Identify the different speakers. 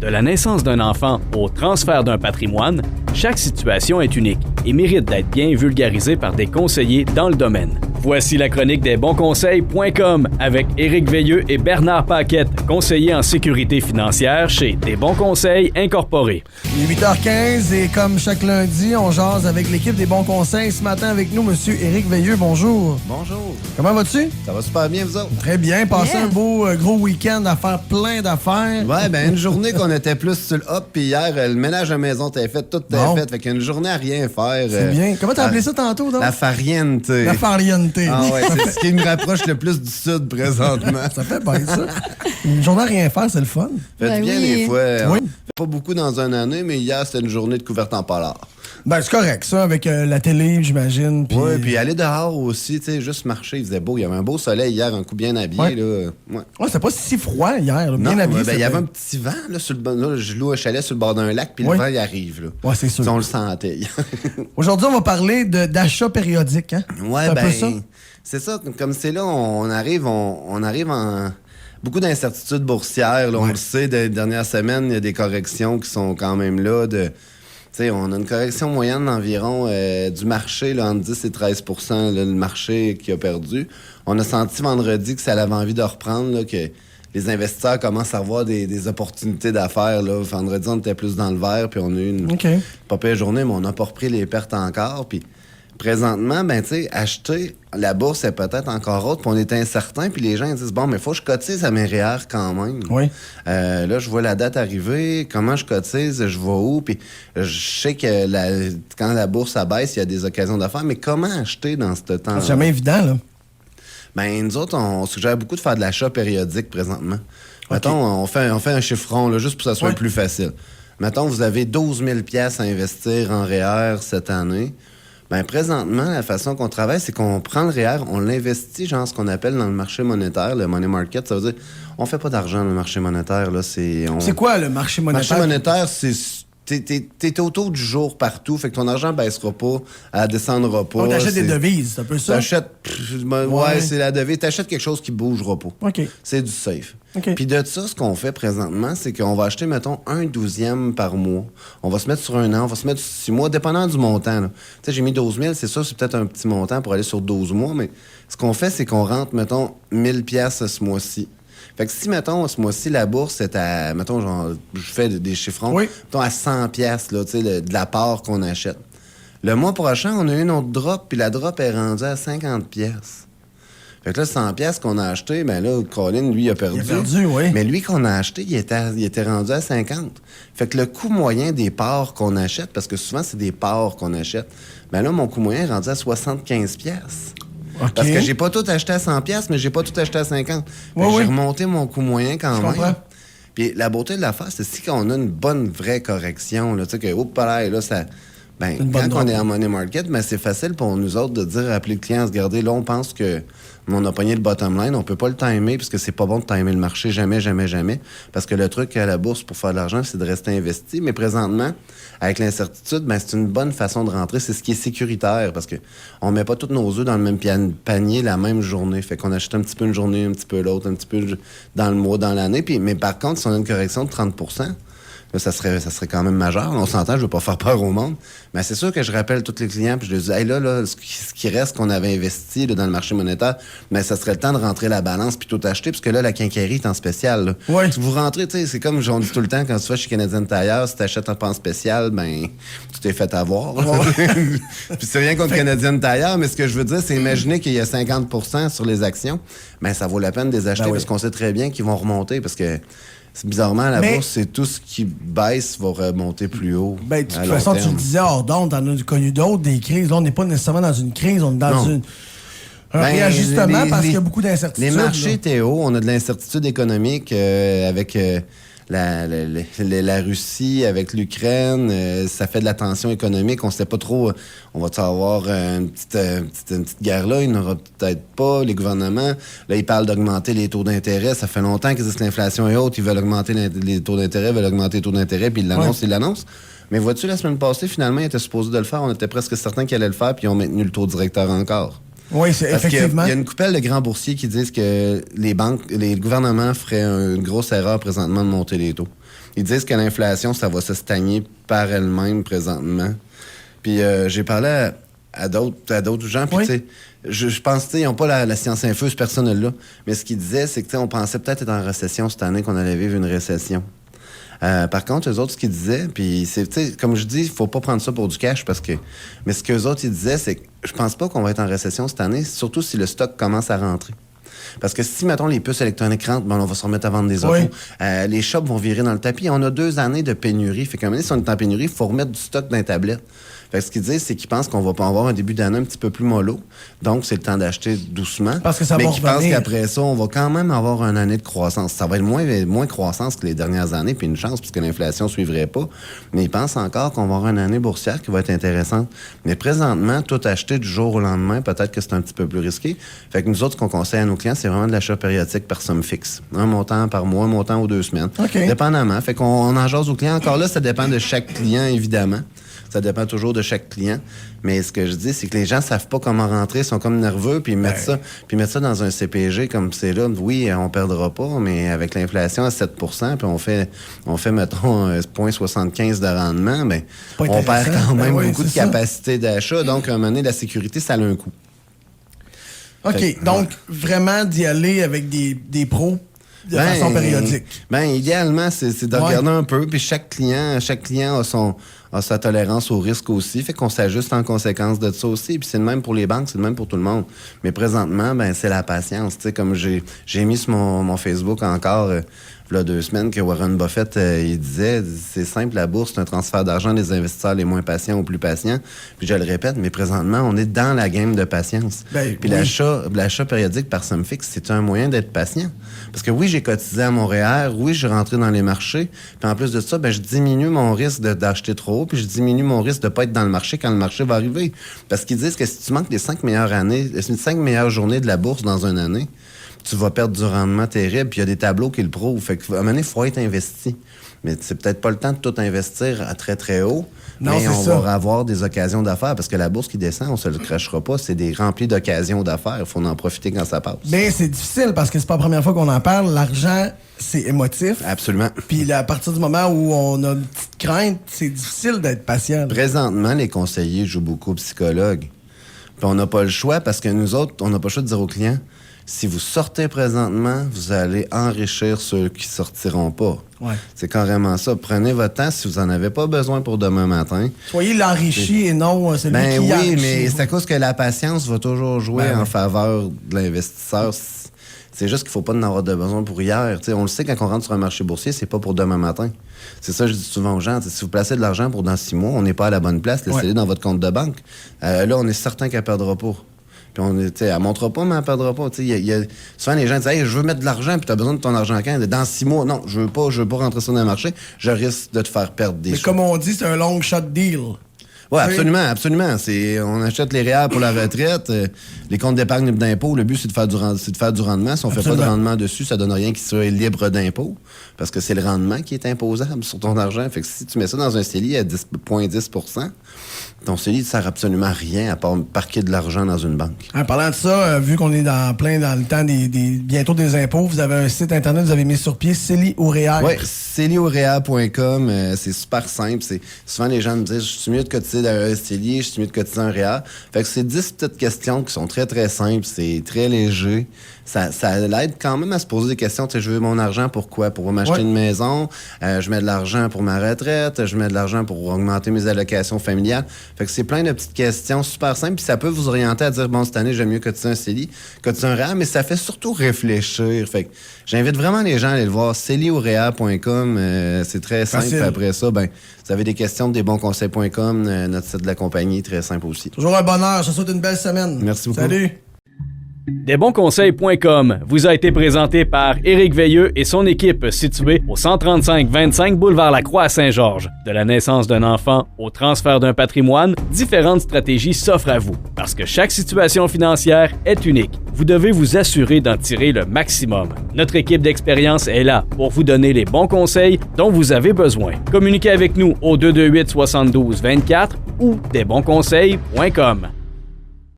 Speaker 1: De la naissance d'un enfant au transfert d'un patrimoine, chaque situation est unique et mérite d'être bien vulgarisée par des conseillers dans le domaine. Voici la chronique des bonsconseils.com avec Éric Veilleux et Bernard Paquette, conseillers en sécurité financière chez Des Bons Conseils Incorporés.
Speaker 2: Il est 8h15 et comme chaque lundi, on jase avec l'équipe des Bons Conseils. Ce matin avec nous, Monsieur Éric Veilleux, bonjour.
Speaker 3: Bonjour.
Speaker 2: Comment vas-tu?
Speaker 3: Ça va super bien, vous autres?
Speaker 2: Très bien. Passé un beau gros week-end à faire plein d'affaires.
Speaker 3: Ouais, ben une journée qu'on était plus sur le hop, puis hier, le ménage à la maison t'avais fait, tout t'avais fait. Fait qu'une journée à rien faire.
Speaker 2: C'est bien. Comment t'as appelé ça tantôt, donc?
Speaker 3: La farniente.
Speaker 2: La farniente.
Speaker 3: Ah ouais, c'est ce qui me rapproche le plus du sud présentement.
Speaker 2: Ça fait bien ça. Une journée à rien faire, c'est le fun.
Speaker 3: Fait bien des fois.
Speaker 2: Oui.
Speaker 3: Pas beaucoup dans une année, mais hier, c'était une journée de couverte en polar.
Speaker 2: Ben, c'est correct, ça, avec la télé, j'imagine. Pis...
Speaker 3: Oui, puis aller dehors aussi, tu sais, juste marcher, il faisait beau. Il y avait un beau soleil hier, un coup bien habillé.
Speaker 2: Ouais.
Speaker 3: Là. Ouais,
Speaker 2: c'était pas si froid hier, là, bien
Speaker 3: non,
Speaker 2: habillé.
Speaker 3: Ben, il y avait un petit vent, là, sur le là, je loue un chalet sur le bord d'un lac, puis le vent, il arrive. Là.
Speaker 2: Ouais, c'est sûr.
Speaker 3: On le sentait.
Speaker 2: Aujourd'hui, on va parler d'achat périodique, hein?
Speaker 3: Ouais,
Speaker 2: c'est
Speaker 3: ben,
Speaker 2: un peu ça?
Speaker 3: C'est ça. Comme c'est là, on arrive en beaucoup d'incertitudes boursières. Là, on le sait, des dernières semaines, il y a des corrections qui sont quand même là. On a une correction moyenne d'environ du marché, là, entre 10 et 13 là, le marché qui a perdu. On a senti vendredi que ça avait envie de reprendre, là, que les investisseurs commencent à avoir des opportunités d'affaires. Là. Vendredi, on était plus dans le vert, puis on a eu une pas pire journée, mais on n'a pas repris les pertes encore. Puis présentement, ben, tu sais, acheter la bourse est peut-être encore haute, puis on est incertain, puis les gens ils disent, bon, mais il faut que je cotise à mes REER quand même.
Speaker 2: Oui.
Speaker 3: Là, je vois la date arriver, comment je cotise, je vais où, puis je sais que quand la bourse abaisse, il y a des occasions d'affaires, mais comment acheter dans ce temps-là?
Speaker 2: C'est jamais évident, là.
Speaker 3: Ben, nous autres, on suggère beaucoup de faire de l'achat périodique présentement. Mettons, on fait un chiffron, là, juste pour que ça soit plus facile. Mettons, vous avez 12 000 $ à investir en REER cette année. Ben, présentement, la façon qu'on travaille, c'est qu'on prend le REER, on l'investit, genre ce qu'on appelle dans le marché monétaire, le money market. Ça veut dire, on fait pas d'argent dans le marché monétaire. Là, c'est
Speaker 2: quoi le marché monétaire?
Speaker 3: Le marché monétaire, c'est... T'es au taux du jour partout, fait que ton argent baissera pas, elle descendra pas.
Speaker 2: On t'achète des devises, c'est un peu ça?
Speaker 3: Ouais, c'est la devise. T'achètes quelque chose qui bougera pas.
Speaker 2: OK.
Speaker 3: C'est du safe.
Speaker 2: OK.
Speaker 3: Puis de ça, ce qu'on fait présentement, c'est qu'on va acheter, mettons, 1/12 par mois. On va se mettre sur un an, on va se mettre sur 6 mois, dépendant du montant. Tu sais, j'ai mis 12 000, c'est ça, c'est peut-être un petit montant pour aller sur 12 mois, mais ce qu'on fait, c'est qu'on rentre, mettons, 1 000 $ ce mois-ci. Fait que si, mettons, ce mois-ci, la bourse est à, mettons, genre, je fais des chiffrons, mettons, à 100 $, là, tu sais, de la part qu'on achète. Le mois prochain, on a eu une autre drop, puis la drop est rendue à 50 $. Fait que là, 100 $ qu'on a acheté, ben là, Colin, lui, il a perdu.
Speaker 2: Il a perdu, oui.
Speaker 3: Mais lui qu'on a acheté, il était rendu à 50. Fait que le coût moyen des parts qu'on achète, parce que souvent, c'est des parts qu'on achète, ben là, mon coût moyen est rendu à 75 $. Okay. Parce que j'ai pas tout acheté à 100 $, mais j'ai pas tout acheté à 50. J'ai remonté mon coût moyen quand même.
Speaker 2: Comprends.
Speaker 3: Puis la beauté de l'affaire, c'est si on a une bonne vraie correction, tu sais, que, oups, là, ça... Ben, quand on est en money market, ben, c'est facile pour nous autres de dire, appeler le client, se garder. Là, on pense que on a pogné le bottom line. On peut pas le timer parce que c'est pas bon de timer le marché. Jamais, jamais, jamais. Parce que le truc à la bourse pour faire de l'argent, c'est de rester investi. Mais présentement, avec l'incertitude, ben, c'est une bonne façon de rentrer. C'est ce qui est sécuritaire parce que on met pas tous nos œufs dans le même panier la même journée. Fait qu'on achète un petit peu une journée, un petit peu l'autre, un petit peu dans le mois, dans l'année. Mais par contre, si on a une correction de 30 %, là, ça serait quand même majeur. On s'entend, je veux pas faire peur au monde. Mais c'est sûr que je rappelle tous les clients, puis je leur dis, hey, là, ce qui reste qu'on avait investi là, dans le marché monétaire, mais ça serait le temps de rentrer la balance puis tout acheter, parce que là, la quincaillerie est en spécial.
Speaker 2: Oui.
Speaker 3: Si vous rentrez, tu sais, c'est comme j'en dis tout le temps, quand tu vas chez Canadian Tire, si tu achètes un pan spécial, ben, tu t'es fait avoir. Puis c'est rien contre Canadian Tire, mais ce que je veux dire, c'est imaginer qu'il y a 50 % sur les actions, ben, ça vaut la peine de les acheter, parce qu'on sait très bien qu'ils vont remonter, parce que bizarrement, la bourse, c'est tout ce qui baisse va remonter plus haut.
Speaker 2: Ben, de toute façon, tu le disais hors d'onde, t'en as connu d'autres, des crises. Là, on n'est pas nécessairement dans une crise, on est dans un réajustement parce qu'il y a beaucoup d'incertitudes.
Speaker 3: Les marchés étaient hauts, on a de l'incertitude économique avec la Russie, avec l'Ukraine. Ça fait de la tension économique. On ne sait pas trop, on va-tu avoir une petite guerre là? Il n'y en aura peut-être pas. Les gouvernements, là, ils parlent d'augmenter les taux d'intérêt. Ça fait longtemps qu'ils disent que l'inflation est haute. Ils veulent augmenter les taux d'intérêt, puis ils l'annoncent. Mais vois-tu, la semaine passée, finalement, ils étaient supposés de le faire. On était presque certains qu'ils allaient le faire, puis ils ont maintenu le taux directeur encore.
Speaker 2: Oui, c'est effectivement.
Speaker 3: Il y a une coupelle de grands boursiers qui disent que les gouvernements feraient une grosse erreur présentement de monter les taux. Ils disent que l'inflation, ça va se stagner par elle-même présentement. Puis j'ai parlé à d'autres gens, puis tu sais, je pense qu'ils n'ont pas la science infuse, personne là. Mais ce qu'ils disaient, c'est que on pensait peut-être être en récession cette année, qu'on allait vivre une récession. Par contre, eux autres, ce qu'ils disaient, puis c'est, comme je dis, il faut pas prendre ça pour du cash mais ce qu'eux autres, ils disaient, c'est que je pense pas qu'on va être en récession cette année, surtout si le stock commence à rentrer. Parce que si, mettons, les puces électroniques rentrent, on va se remettre à vendre des autos. Les shops vont virer dans le tapis. On a 2 années de pénurie. Fait qu'à un moment donné, si on est en pénurie, il faut remettre du stock dans les tablettes. Fait que ce qu'ils disent, c'est qu'ils pensent qu'on va pas avoir un début d'année un petit peu plus mollo. Donc, c'est le temps d'acheter doucement.
Speaker 2: Parce que ça
Speaker 3: mais
Speaker 2: va
Speaker 3: qu'ils pensent qu'après ça, on va quand même avoir une année de croissance. Ça va être moins croissance que les dernières années, puis une chance, puisque l'inflation ne suivrait pas. Mais ils pensent encore qu'on va avoir une année boursière qui va être intéressante. Mais présentement, tout acheter du jour au lendemain, peut-être que c'est un petit peu plus risqué. Fait que nous autres, ce qu'on conseille à nos clients, c'est vraiment de l'achat périodique par somme fixe. Un montant par mois, un montant aux 2 semaines. Dépendamment. Fait qu'on en jase aux clients. Encore là, ça dépend de chaque client, évidemment. Ça dépend toujours de chaque client. Mais ce que je dis, c'est que les gens savent pas comment rentrer, ils sont comme nerveux, puis ils mettent ça dans un CPG comme c'est là. Oui, on perdra pas, mais avec l'inflation à 7 puis on fait mettons, 0,75 de rendement, ben, on perd quand même beaucoup de capacité d'achat. Donc, à un moment donné, la sécurité, ça a un coût.
Speaker 2: OK. Donc, vraiment d'y aller avec des pros de façon périodique.
Speaker 3: Idéalement, c'est de regarder un peu, puis chaque client a sa tolérance au risque aussi, fait qu'on s'ajuste en conséquence de ça aussi. Puis c'est le même pour les banques, c'est le même pour tout le monde. Mais présentement, c'est la patience. Tu sais, comme j'ai mis sur mon Facebook encore, il y a 2 semaines, que Warren Buffett, il disait, c'est simple, la bourse, c'est un transfert d'argent des investisseurs les moins patients aux plus patients. Puis je le répète, mais présentement, on est dans la game de patience. Puis l'achat périodique par somme fixe, c'est un moyen d'être patient. Parce que oui, j'ai cotisé à mon REER, oui, j'ai rentré dans les marchés, puis en plus de ça, je diminue mon risque d'acheter trop, puis je diminue mon risque de pas être dans le marché quand le marché va arriver. Parce qu'ils disent que si tu manques les 5 meilleures journées de la bourse dans une année, tu vas perdre du rendement terrible, puis il y a des tableaux qui le prouvent. Fait qu'à un moment donné, il faut être investi. Mais c'est peut-être pas le temps de tout investir à très, très haut.
Speaker 2: Non,
Speaker 3: mais on va avoir des occasions d'affaires, parce que la bourse qui descend, on se le crachera pas, c'est des remplis d'occasions d'affaires. Il faut en profiter quand ça passe.
Speaker 2: Mais c'est difficile, parce que c'est pas la première fois qu'on en parle. L'argent, c'est émotif.
Speaker 3: Absolument.
Speaker 2: Puis à partir du moment où on a une petite crainte, c'est difficile d'être patient.
Speaker 3: Présentement, les conseillers jouent beaucoup aux psychologues. Puis on n'a pas le choix, parce que nous autres, on n'a pas le choix de dire aux clients, si vous sortez présentement, vous allez enrichir ceux qui sortiront pas. C'est carrément ça. Prenez votre temps si vous n'en avez pas besoin pour demain matin.
Speaker 2: Soyez l'enrichi et non celui qui enrichit.
Speaker 3: Oui, mais c'est à cause que la patience va toujours jouer en faveur de l'investisseur. C'est juste qu'il ne faut pas en avoir de besoin pour hier. T'sais, on le sait, quand on rentre sur un marché boursier, c'est pas pour demain matin. C'est ça que je dis souvent aux gens. Si vous placez de l'argent pour dans 6 mois, on n'est pas à la bonne place. Laissez-le dans votre compte de banque. Là, on est certain qu'elle ne perdra pas. Puis elle ne montrera pas, mais elle ne perdra pas. Souvent, les gens disent, hey, je veux mettre de l'argent, puis tu as besoin de ton argent quand? Dans 6 mois, non, je veux pas rentrer ça dans le marché. Je risque de te faire perdre des sous.
Speaker 2: Mais comme on dit, c'est un long shot deal.
Speaker 3: Oui, absolument. On achète les REER pour la retraite, les comptes d'épargne libre d'impôt. Le but, c'est de faire du rendement. Si on ne fait pas de rendement dessus, ça donne rien qui soit libre d'impôt, parce que c'est le rendement qui est imposable sur ton argent. Fait que si tu mets ça dans un CELI à 10,10%, ton CELI ne sert absolument à rien à part parquer de l'argent dans une banque. En
Speaker 2: parlant de ça, vu qu'on est dans le temps bientôt des impôts, vous avez un site Internet, vous avez mis sur pied CELI au REER.
Speaker 3: Oui, CELIauREER.com, c'est super simple. Souvent, les gens me disent, je suis mieux de cotiser un CELI, je suis mieux de cotiser un REER. Fait que c'est 10 petites questions qui sont très, très simples. C'est très léger. Ça l'aide quand même à se poser des questions. Tu sais, je veux mon argent pour quoi? Pour m'acheter une maison. Je mets de l'argent pour ma retraite. Je mets de l'argent pour augmenter mes allocations familiales. Fait que c'est plein de petites questions super simples. Puis ça peut vous orienter à dire, bon, cette année, j'aime mieux cotiser un CELI, cotiser un REER, mais ça fait surtout réfléchir. Fait que j'invite vraiment les gens à aller le voir. CELIauREER.com, c'est très simple. Puis après ça, vous avez des questions de desbonsconseils.com, notre site de la compagnie, très simple aussi.
Speaker 2: Toujours un bonheur. Je te souhaite une belle semaine.
Speaker 3: Merci beaucoup.
Speaker 2: Salut.
Speaker 1: Desbonsconseils.com vous a été présenté par Éric Veilleux et son équipe située au 135-25 boulevard Lacroix à Saint-Georges. De la naissance d'un enfant au transfert d'un patrimoine, différentes stratégies s'offrent à vous. Parce que chaque situation financière est unique, vous devez vous assurer d'en tirer le maximum. Notre équipe d'expérience est là pour vous donner les bons conseils dont vous avez besoin. Communiquez avec nous au 228-72-24 ou desbonsconseils.com.